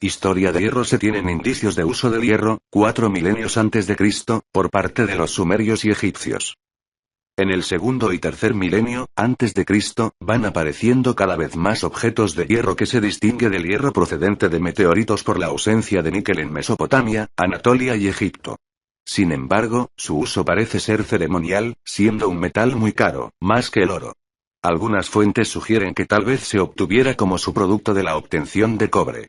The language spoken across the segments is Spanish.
Historia de hierro. Se tienen indicios de uso del hierro, 4 milenios antes de Cristo, por parte de los sumerios y egipcios. En el segundo y tercer milenio, antes de Cristo, van apareciendo cada vez más objetos de hierro que se distingue del hierro procedente de meteoritos por la ausencia de níquel en Mesopotamia, Anatolia y Egipto. Sin embargo, su uso parece ser ceremonial, siendo un metal muy caro, más que el oro. Algunas fuentes sugieren que tal vez se obtuviera como subproducto de la obtención de cobre.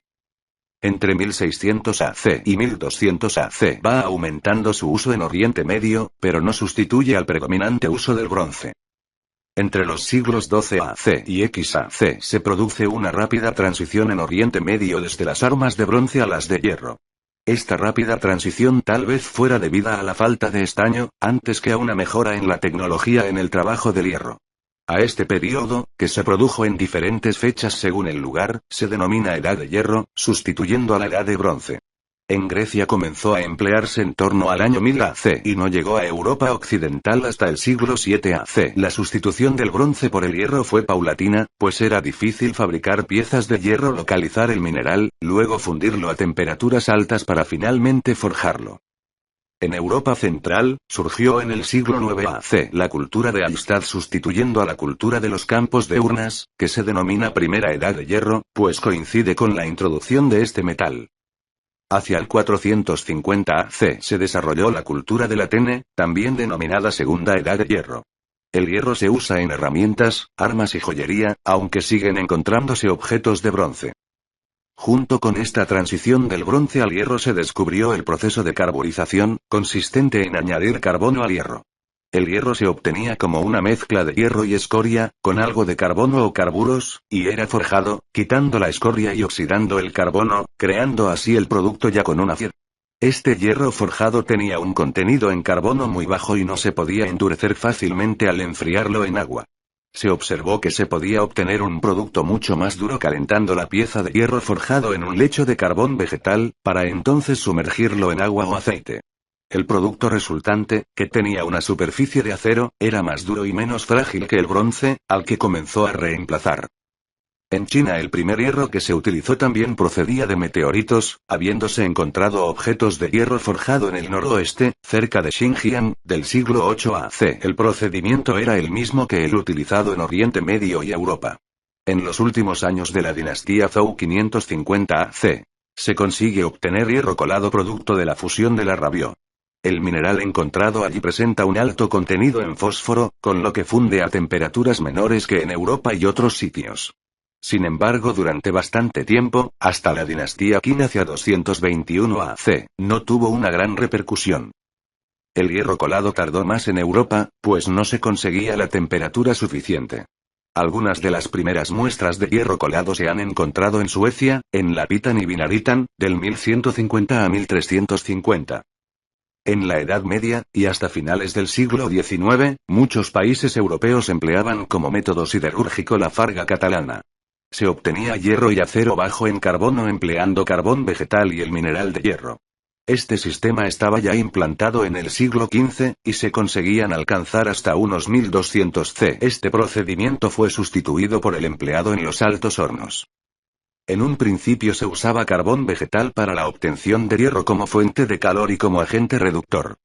Entre 1600 AC y 1200 AC va aumentando su uso en Oriente Medio, pero no sustituye al predominante uso del bronce. Entre los siglos XII AC y XAC se produce una rápida transición en Oriente Medio desde las armas de bronce a las de hierro. Esta rápida transición tal vez fuera debida a la falta de estaño, antes que a una mejora en la tecnología en el trabajo del hierro. A este período, que se produjo en diferentes fechas según el lugar, se denomina Edad de Hierro, sustituyendo a la Edad de Bronce. En Grecia comenzó a emplearse en torno al año 1000 AC y no llegó a Europa occidental hasta el siglo VII AC. La sustitución del bronce por el hierro fue paulatina, pues era difícil fabricar piezas de hierro, localizar el mineral, luego fundirlo a temperaturas altas para finalmente forjarlo. En Europa Central, surgió en el siglo IX AC la cultura de Allstatt sustituyendo a la cultura de los campos de urnas, que se denomina Primera Edad de Hierro, pues coincide con la introducción de este metal. Hacia el 450 AC se desarrolló la cultura del Atene, también denominada Segunda Edad de Hierro. El hierro se usa en herramientas, armas y joyería, aunque siguen encontrándose objetos de bronce. Junto con esta transición del bronce al hierro se descubrió el proceso de carburización, consistente en añadir carbono al hierro. El hierro se obtenía como una mezcla de hierro y escoria, con algo de carbono o carburos, y era forjado, quitando la escoria y oxidando el carbono, creando así el producto ya con una fibra. Este hierro forjado tenía un contenido en carbono muy bajo y no se podía endurecer fácilmente al enfriarlo en agua. Se observó que se podía obtener un producto mucho más duro calentando la pieza de hierro forjado en un lecho de carbón vegetal, para entonces sumergirlo en agua o aceite. El producto resultante, que tenía una superficie de acero, era más duro y menos frágil que el bronce, al que comenzó a reemplazar. En China el primer hierro que se utilizó también procedía de meteoritos, habiéndose encontrado objetos de hierro forjado en el noroeste, cerca de Xinjiang, del siglo VIII AC. El procedimiento era el mismo que el utilizado en Oriente Medio y Europa. En los últimos años de la dinastía Zhou 550 AC, se consigue obtener hierro colado producto de la fusión de la rabio. El mineral encontrado allí presenta un alto contenido en fósforo, con lo que funde a temperaturas menores que en Europa y otros sitios. Sin embargo, durante bastante tiempo, hasta la dinastía Qin hacia 221 AC, no tuvo una gran repercusión. El hierro colado tardó más en Europa, pues no se conseguía la temperatura suficiente. Algunas de las primeras muestras de hierro colado se han encontrado en Suecia, en Lapitan y Vinaritan, del 1150 a 1350. En la Edad Media, y hasta finales del siglo XIX, muchos países europeos empleaban como método siderúrgico la farga catalana. Se obtenía hierro y acero bajo en carbono empleando carbón vegetal y el mineral de hierro. Este sistema estaba ya implantado en el siglo XV, y se conseguían alcanzar hasta unos 1200 C. Este procedimiento fue sustituido por el empleado en los altos hornos. En un principio se usaba carbón vegetal para la obtención de hierro como fuente de calor y como agente reductor.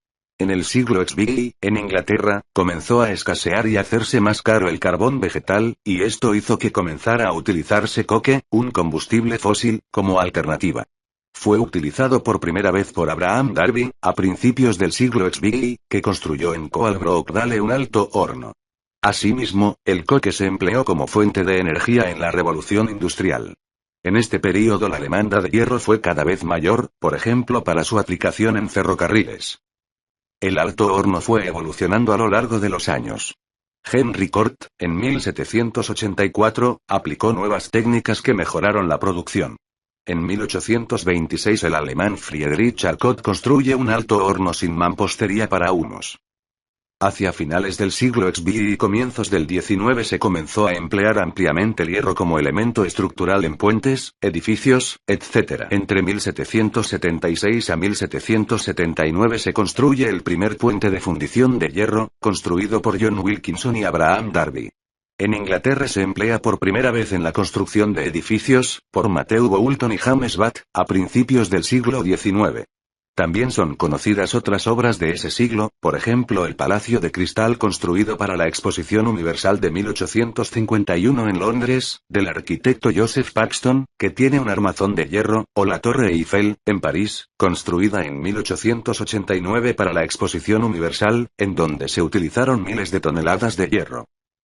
En el siglo XVI, en Inglaterra, comenzó a escasear y hacerse más caro el carbón vegetal, y esto hizo que comenzara a utilizarse coque, un combustible fósil, como alternativa. Fue utilizado por primera vez por Abraham Darby, a principios del siglo XVI, que construyó en Coalbrookdale un alto horno. Asimismo, el coque se empleó como fuente de energía en la Revolución Industrial. En este período la demanda de hierro fue cada vez mayor, por ejemplo para su aplicación en ferrocarriles. El alto horno fue evolucionando a lo largo de los años. Henry Cort, en 1784, aplicó nuevas técnicas que mejoraron la producción. En 1826 el alemán Friedrich Alcott construye un alto horno sin mampostería para humos. Hacia finales del siglo XX y comienzos del XIX se comenzó a emplear ampliamente el hierro como elemento estructural en puentes, edificios, etc. Entre 1776 a 1779 se construye el primer puente de fundición de hierro, construido por John Wilkinson y Abraham Darby. En Inglaterra se emplea por primera vez en la construcción de edificios, por Matthew Boulton y James Watt, a principios del siglo XIX. También son conocidas otras obras de ese siglo, por ejemplo el Palacio de Cristal construido para la Exposición Universal de 1851 en Londres, del arquitecto Joseph Paxton, que tiene un armazón de hierro, o la Torre Eiffel, en París, construida en 1889 para la Exposición Universal, en donde se utilizaron miles de toneladas de hierro.